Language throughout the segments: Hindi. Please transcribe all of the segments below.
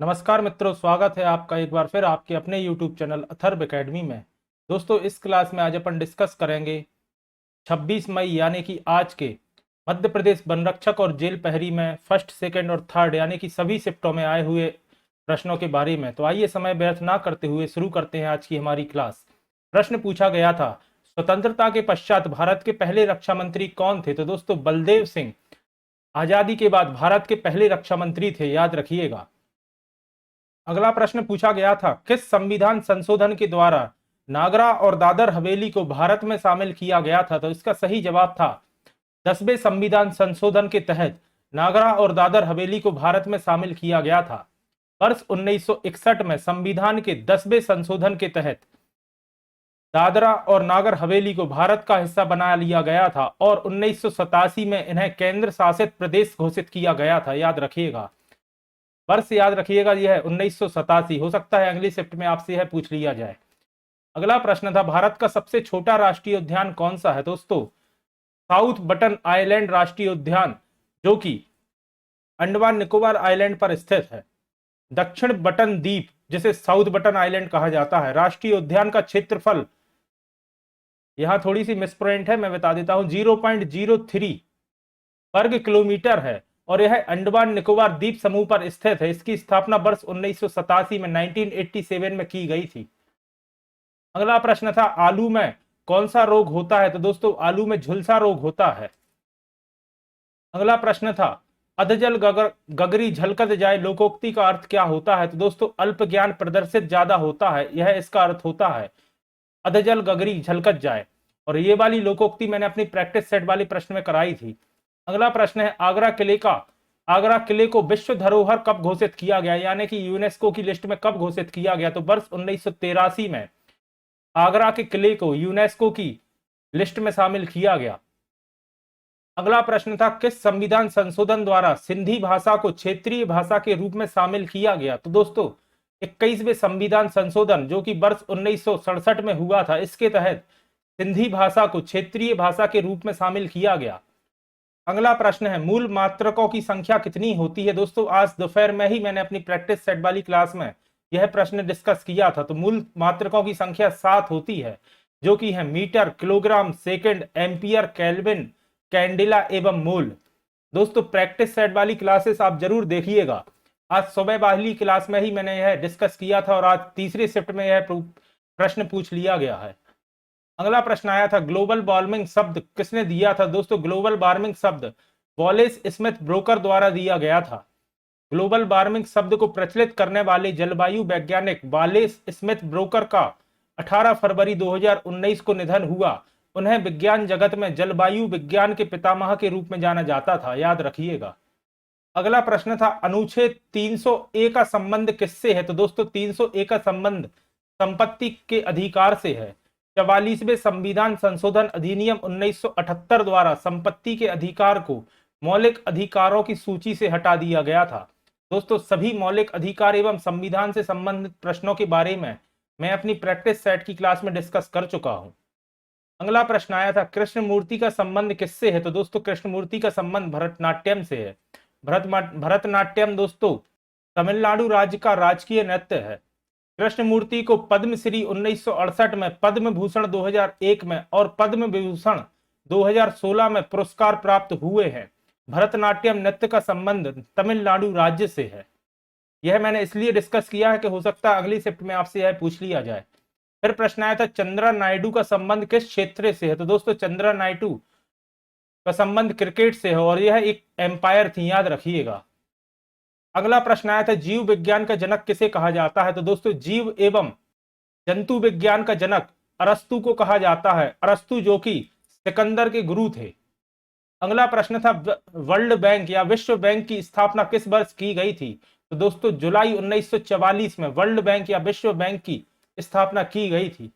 नमस्कार मित्रों, स्वागत है आपका एक बार फिर आपके अपने YouTube चैनल अथर्व एकेडमी में। दोस्तों, इस क्लास में आज अपन डिस्कस करेंगे 26 मई यानी कि आज के मध्य प्रदेश वन रक्षक और जेल प्रहरी में फर्स्ट, सेकंड और थर्ड यानी कि सभी शिफ्टों में आए हुए प्रश्नों के बारे में। तो आइए समय व्यर्थ ना करते हुए शुरू करते हैं आज की हमारी क्लास। प्रश्न पूछा गया था, स्वतंत्रता के पश्चात भारत के पहले रक्षा मंत्री कौन थे? तो दोस्तों, बलदेव सिंह आजादी के बाद भारत के पहले रक्षा मंत्री थे, याद रखिएगा। अगला प्रश्न पूछा गया था, किस संविधान संशोधन के द्वारा नागरा और दादर हवेली को भारत में शामिल किया गया था? तो इसका सही जवाब था 10वें संविधान संशोधन के तहत नागरा और दादर हवेली को भारत में शामिल किया गया था। वर्ष 1961 में संविधान के 10वें संशोधन के तहत दादरा और नागर हवेली को भारत का हिस्सा बना लिया गया था और 1987 में इन्हें केंद्र शासित प्रदेश घोषित किया गया था, याद रखिएगा। वर्ष याद रखिएगा, यह है 1987। हो सकता है अगली शिफ्ट में आपसे यह पूछ लिया जाए। अगला प्रश्न था, भारत का सबसे छोटा राष्ट्रीय उद्यान कौन सा है? दोस्तों, साउथ बटन आइलैंड राष्ट्रीय उद्यान, जो कि अंडमान निकोबार आइलैंड पर स्थित है। दक्षिण बटन द्वीप, जिसे साउथ बटन आइलैंड कहा जाता है, राष्ट्रीय उद्यान का क्षेत्रफल, यहां थोड़ी सी मिसप्रिंट है, मैं बता देता हूं, 0.03 वर्ग किलोमीटर है और यह अंडमान निकोबार द्वीप समूह पर स्थित है। इसकी स्थापना वर्ष 1987 में 1987 में की गई थी। अगला प्रश्न था, आलू में कौन सा रोग होता है? तो दोस्तों, आलू में झुलसा रोग होता है। अगला प्रश्न था, अधजल गगरी झलकत जाए लोकोक्ति का अर्थ क्या होता है? तो दोस्तों, अल्प ज्ञान प्रदर्शित ज्यादा होता है, यह इसका अर्थ होता है। अधजल गगरी झलकत जाए। और ये वाली लोकोक्ति मैंने अपनी प्रैक्टिस सेट वाले प्रश्न में कराई थी। अगला प्रश्न है, आगरा किले को विश्व धरोहर कब घोषित किया गया, यानी कि यूनेस्को की लिस्ट में कब घोषित किया गया? तो वर्ष 1983 में आगरा के किले को यूनेस्को की लिस्ट में शामिल किया गया। अगला प्रश्न था, किस संविधान संशोधन द्वारा सिंधी भाषा को क्षेत्रीय भाषा के रूप में शामिल किया गया? तो दोस्तों, 21वें संविधान संशोधन, जो कि वर्ष 1967 में हुआ था, इसके तहत सिंधी भाषा को क्षेत्रीय भाषा के रूप में शामिल किया गया। अगला प्रश्न है, मूल मात्रकों की संख्या कितनी होती है? दोस्तों, आज दोपहर में ही मैंने अपनी प्रैक्टिस सेट वाली क्लास में यह प्रश्न डिस्कस किया था। तो मूल मात्रकों की संख्या 7 होती है, जो कि है metre, kilogram, second, ampere, kelvin, candela एवं मोल। दोस्तों, प्रैक्टिस सेट वाली क्लासेस आप जरूर देखिएगा। आज सुबह वाली क्लास में ही मैंने यह डिस्कस किया था और आज तीसरी शिफ्ट में यह प्रश्न पूछ लिया गया है। अगला प्रश्न आया था, ग्लोबल वार्मिंग शब्द किसने दिया था? दोस्तों, ग्लोबल वार्मिंग शब्द वॉलेस स्मिथ ब्रोकर द्वारा दिया गया था। ग्लोबल वार्मिंग शब्द को प्रचलित करने वाले जलवायु वैज्ञानिक वॉलेस स्मिथ ब्रोकर का 18 फरवरी 2019 को निधन हुआ। उन्हें विज्ञान जगत में जलवायु विज्ञान के पितामह के रूप में जाना जाता था, याद रखिएगा। अगला प्रश्न था, अनुच्छेद 300A का संबंध किससे है? तो दोस्तों, 300A का संबंध संपत्ति के अधिकार से है। 44वें संविधान संशोधन अधिनियम 1978 द्वारा संपत्ति के अधिकार को मौलिक अधिकारों की सूची से हटा दिया गया था। दोस्तों, सभी मौलिक अधिकार एवं संविधान से संबंधित प्रश्नों के बारे में मैं अपनी प्रैक्टिस सेट की क्लास में डिस्कस कर चुका हूं। अगला प्रश्न आया था, कृष्णमूर्ति का संबंध किससे है? तो दोस्तों, कृष्णमूर्ति का संबंध भरतनाट्यम से है। भरतनाट्यम दोस्तों तमिलनाडु राज्य का राजकीय नृत्य है। कृष्णमूर्ति को पद्मश्री 1968 में, पद्म भूषण 2001 में और पद्म विभूषण 2016 में पुरस्कार प्राप्त हुए हैं। भरतनाट्यम नृत्य का संबंध तमिलनाडु राज्य से है। यह मैंने इसलिए डिस्कस किया है कि हो सकता है अगली शिफ्ट में आपसे यह पूछ लिया जाए। फिर प्रश्न आया था, चंद्रा नायडू का संबंध किस क्षेत्र से है? तो दोस्तों, चंद्रा नायडू का संबंध क्रिकेट से है और यह एक एम्पायर थी, याद रखिएगा। अगला प्रश्न आया था, जीव विज्ञान का जनक किसे कहा जाता है? तो दोस्तों, जीव एवं जंतु विज्ञान का जनक अरस्तु को कहा जाता है। अरस्तु जो कि सिकंदर के गुरु थे। अगला प्रश्न था, वर्ल्ड बैंक या विश्व बैंक की स्थापना किस वर्ष की गई थी? तो दोस्तों, जुलाई 1944 में वर्ल्ड बैंक या विश्व बैंक की स्थापना की गई थी।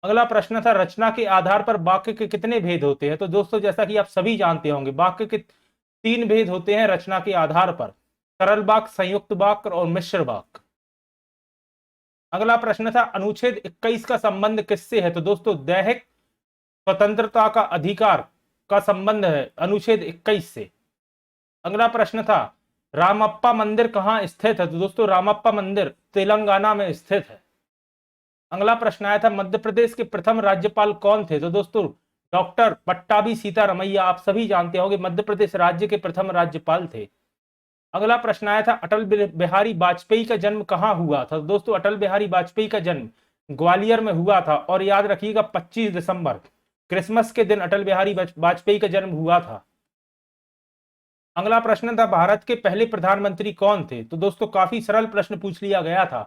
अगला प्रश्न था, रचना के आधार पर वाक्य के कितने भेद होते हैं? तो दोस्तों, जैसा कि आप सभी जानते होंगे, वाक्य के 3 भेद होते हैं रचना के आधार पर, सरल वाक्य, संयुक्त वाक्य और मिश्र वाक्य। अगला प्रश्न था, अनुच्छेद 21 का संबंध किससे है? तो दोस्तों, दैहिक स्वतंत्रता का अधिकार का संबंध है अनुच्छेद 21 से। अगला प्रश्न था, रामप्पा मंदिर कहाँ स्थित है? तो दोस्तों रामप्पा मंदिर तेलंगाना में स्थित है। अगला प्रश्न आया था, मध्य प्रदेश के प्रथम राज्यपाल कौन थे? तो दोस्तों डॉक्टर पट्टाभी सीतारमैया, आप सभी जानते होंगे मध्य प्रदेश राज्य के प्रथम राज्यपाल थे। अगला प्रश्न आया था, अटल बिहारी वाजपेयी का जन्म कहाँ हुआ था? दोस्तों अटल बिहारी वाजपेयी का जन्म ग्वालियर में हुआ था, और याद रखिएगा 25 दिसंबर क्रिसमस के दिन अटल बिहारी वाजपेयी का जन्म हुआ था। अगला प्रश्न था, भारत के पहले प्रधानमंत्री कौन थे? तो दोस्तों काफी सरल प्रश्न पूछ लिया गया था।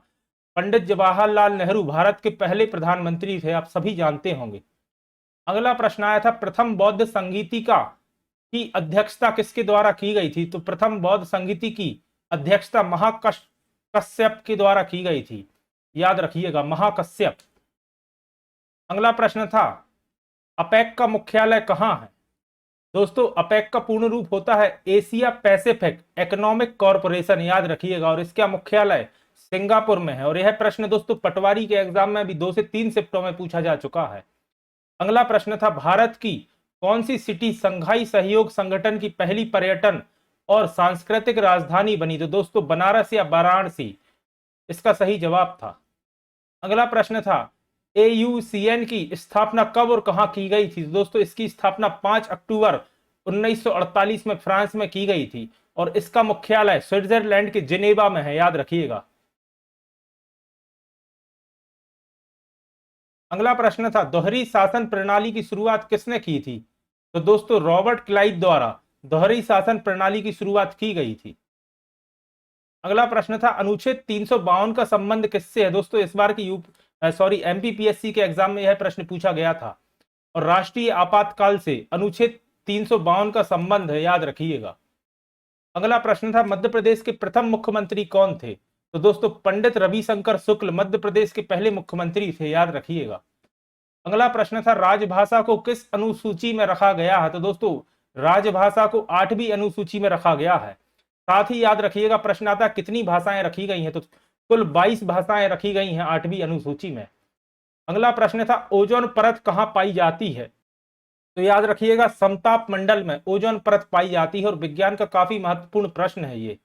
पंडित जवाहरलाल नेहरू भारत के पहले प्रधानमंत्री थे, आप सभी जानते होंगे। अगला प्रश्न आया था, प्रथम बौद्ध संगीतिका की अध्यक्षता किसके द्वारा की गई थी? तो प्रथम बौद्ध संगीति की अध्यक्षता महाकश्यप के द्वारा की गई थी, याद रखिएगा महाकश्यप। अगला प्रश्न था, अपेक का मुख्यालय कहां है? दोस्तों अपेक का पूर्ण रूप होता है एशिया पैसिफिक इकोनॉमिक कॉरपोरेशन, याद रखिएगा, और इसका मुख्यालय सिंगापुर में है। और यह प्रश्न दोस्तों पटवारी के एग्जाम में भी 2 से 3 शिफ्टों में पूछा जा चुका है। अगला प्रश्न था, भारत की कौन सी सिटी संघाई सहयोग संगठन की पहली पर्यटन और सांस्कृतिक राजधानी बनी? तो दोस्तों बनारस या वाराणसी इसका सही जवाब था। अगला प्रश्न था, AUCN की स्थापना कब और कहां की गई थी? दोस्तों इसकी स्थापना 5 अक्टूबर 1948 में फ्रांस में की गई थी, और इसका मुख्यालय स्विट्जरलैंड के जिनेवा में है, याद रखिएगा। अगला प्रश्न था, दोहरी शासन प्रणाली की शुरुआत किसने की थी? तो दोस्तों रॉबर्ट क्लाइव द्वारा दोहरी शासन प्रणाली की शुरुआत की गई थी। अगला प्रश्न था, अनुच्छेद 352 का संबंध किससे है? दोस्तों इस बार की MPPSC के एग्जाम में यह प्रश्न पूछा गया था, और राष्ट्रीय आपातकाल से अनुच्छेद 352 का संबंध है, याद रखिएगा। अगला प्रश्न था, मध्य प्रदेश के प्रथम मुख्यमंत्री कौन थे? तो दोस्तों पंडित रविशंकर शुक्ल मध्य प्रदेश के पहले मुख्यमंत्री थे, याद रखिएगा। अगला प्रश्न था, राजभाषा को किस अनुसूची में रखा गया है? तो दोस्तों राजभाषा को 8वीं अनुसूची में रखा गया है। साथ ही याद रखिएगा प्रश्न आता है कितनी भाषाएं रखी गई हैं? तो कुल 22 भाषाएं रखी गई हैं 8वीं अनुसूची में। अगला प्रश्न था, ओजोन परत कहां पाई जाती है? तो याद रखिएगा समताप मंडल में ओजोन परत पाई जाती है, और विज्ञान का काफी महत्वपूर्ण प्रश्न है ये।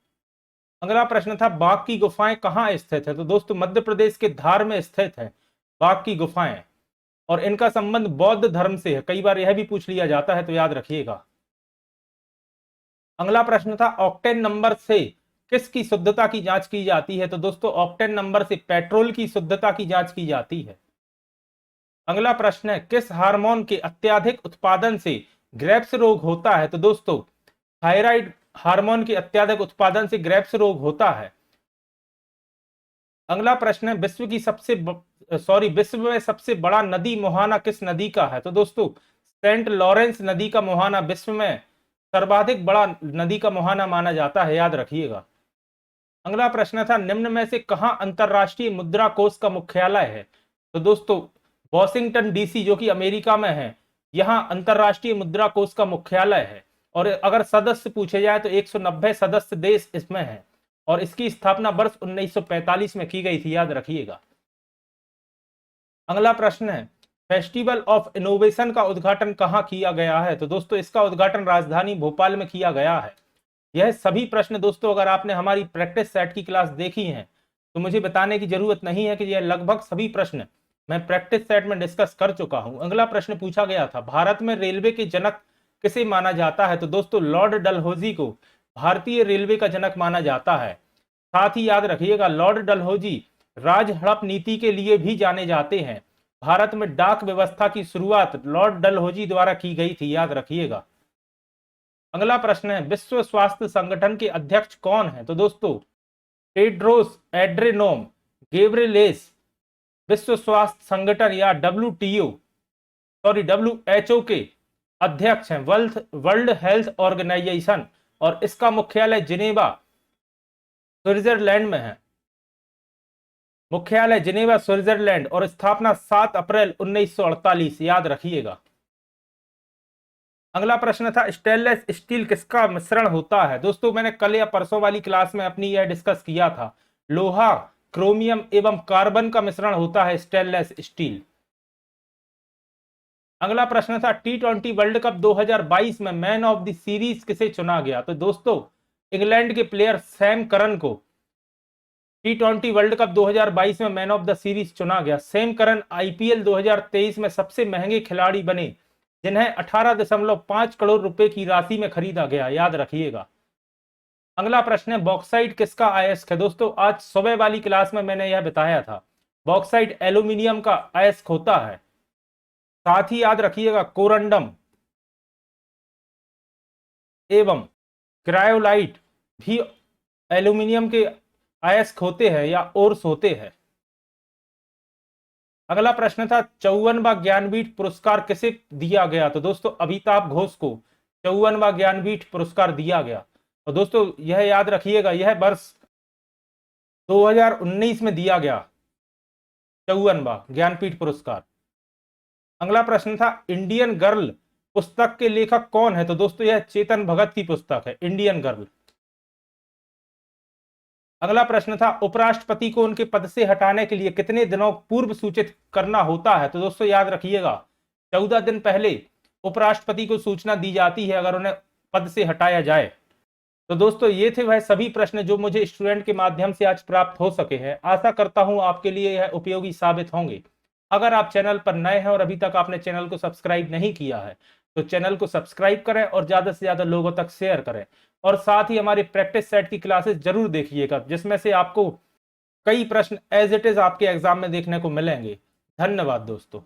अगला प्रश्न था, बाघ की गुफाएं कहां स्थित है? तो दोस्तों मध्य प्रदेश के धार में स्थित है बाघ की गुफाएं, और इनका संबंध बौद्ध धर्म से है, कई बार यह भी पूछ लिया जाता है, तो याद रखिएगा। अगला प्रश्न था, ऑक्टेन नंबर से किसकी शुद्धता की जांच की जाती है? तो दोस्तों ऑक्टेन नंबर से पेट्रोल की शुद्धता की जांच की जाती है। अगला प्रश्न है, किस हार्मोन के अत्यधिक उत्पादन से ग्रेव्स रोग होता है? तो दोस्तों थायराइड हार्मोन के अत्यधिक उत्पादन से ग्रेव्स रोग होता है। अगला प्रश्न है, विश्व में सबसे बड़ा नदी मुहाना किस नदी का है? तो दोस्तों सेंट लॉरेंस नदी का मुहाना विश्व में सर्वाधिक बड़ा नदी का मुहाना माना जाता है, याद रखिएगा। अगला प्रश्न था, निम्न में से कहां अंतरराष्ट्रीय मुद्रा कोष का मुख्यालय है? तो दोस्तों वॉशिंगटन DC जो कि अमेरिका में है, यहां अंतरराष्ट्रीय मुद्रा कोष का मुख्यालय है। और अगर सदस्य पूछे जाए तो 190 सदस्य देश इसमें है, और इसकी स्थापना वर्ष 1945 में की गई थी, याद रखिएगा। अगला प्रश्न है, फेस्टिवल ऑफ इनोवेशन का उद्घाटन कहां किया गया है? तो दोस्तों इसका उद्घाटन राजधानी भोपाल में किया गया है। यह सभी प्रश्न दोस्तों अगर आपने हमारी प्रैक्टिस सेट की क्लास देखी है तो मुझे बताने की जरूरत नहीं है कि यह लगभग सभी प्रश्न मैं प्रैक्टिस सेट में डिस्कस कर चुका हूं। अगला प्रश्न पूछा गया था, भारत में रेलवे के जनक किसे माना जाता है? तो दोस्तों लॉर्ड डलहौजी को भारतीय रेलवे का जनक माना जाता है। साथ ही याद रखिएगा लॉर्ड डलहौजी राज हड़प नीति के लिए भी जाने जाते हैं। भारत में डाक व्यवस्था की शुरुआत लॉर्ड डलहौजी द्वारा की गई थी, याद रखिएगा। अगला प्रश्न है, विश्व स्वास्थ्य संगठन के अध्यक्ष कौन है? तो दोस्तों टेड्रोस एड्रेनोम गेब्रेलेस विश्व स्वास्थ्य संगठन या WHO के अध्यक्ष हैं, वर्ल्ड हेल्थ ऑर्गेनाइजेशन, और इसका मुख्यालय जिनेवा स्विट्जरलैंड में है। मुख्यालय जिनेवा स्विट्जरलैंड, और स्थापना 7 अप्रैल 1948, याद रखिएगा। अगला प्रश्न था, स्टेनलेस स्टील किसका मिश्रण होता है? दोस्तों मैंने कल या परसों वाली क्लास में अपनी यह डिस्कस किया था, लोहा क्रोमियम एवं कार्बन का मिश्रण होता है स्टेनलेस स्टील। अगला प्रश्न था, T20 वर्ल्ड कप 2022 में मैन ऑफ द सीरीज किसे चुना गया? तो दोस्तों इंग्लैंड के प्लेयर सैम करन को T20 वर्ल्ड कप 2022 में मैन ऑफ द सीरीज चुना गया। सैम करन IPL 2023 में सबसे महंगे खिलाड़ी बने, जिन्हें 18.5 करोड़ रुपए की राशि में खरीदा गया, याद रखिएगा। अगला प्रश्न है, बॉक्साइट किसका अयस्क है? दोस्तों आज सुबह वाली क्लास में मैंने यह बताया था, बॉक्साइट एल्यूमिनियम का अयस्क होता है। साथ ही याद रखिएगा कोरंडम एवं क्रायोलाइट भी एल्यूमिनियम के अयस्क होते हैं या ओर्स होते हैं। अगला प्रश्न था 54वां ज्ञानपीठ पुरस्कार किसे दिया गया? तो दोस्तों अमिताभ घोष को 54वां ज्ञानपीठ पुरस्कार दिया गया। और दोस्तों यह याद रखिएगा, यह वर्ष 2019 में दिया गया 54वां ज्ञानपीठ पुरस्कार। अगला प्रश्न था इंडियन गर्ल पुस्तक के लेखक कौन है? तो दोस्तों यह चेतन भगत की पुस्तक है, इंडियन गर्ल। अगला प्रश्न था उपराष्ट्रपति को उनके पद से हटाने के लिए कितने दिनों पूर्व सूचित करना होता है? तो दोस्तों याद रखिएगा 14 दिन पहले उपराष्ट्रपति को सूचना दी जाती है अगर उन्हें पद से हटाया जाए। तो दोस्तों ये थे वह सभी प्रश्न जो मुझे स्टूडेंट के माध्यम से आज प्राप्त हो सके हैं। आशा करता हूं आपके लिए यह उपयोगी साबित होंगे। अगर आप चैनल पर नए हैं और अभी तक आपने चैनल को सब्सक्राइब नहीं किया है तो चैनल को सब्सक्राइब करें और ज्यादा से ज्यादा लोगों तक शेयर करें। और साथ ही हमारे प्रैक्टिस सेट की क्लासेस जरूर देखिएगा, जिसमें से आपको कई प्रश्न एज इट इज आपके एग्जाम में देखने को मिलेंगे। धन्यवाद दोस्तों।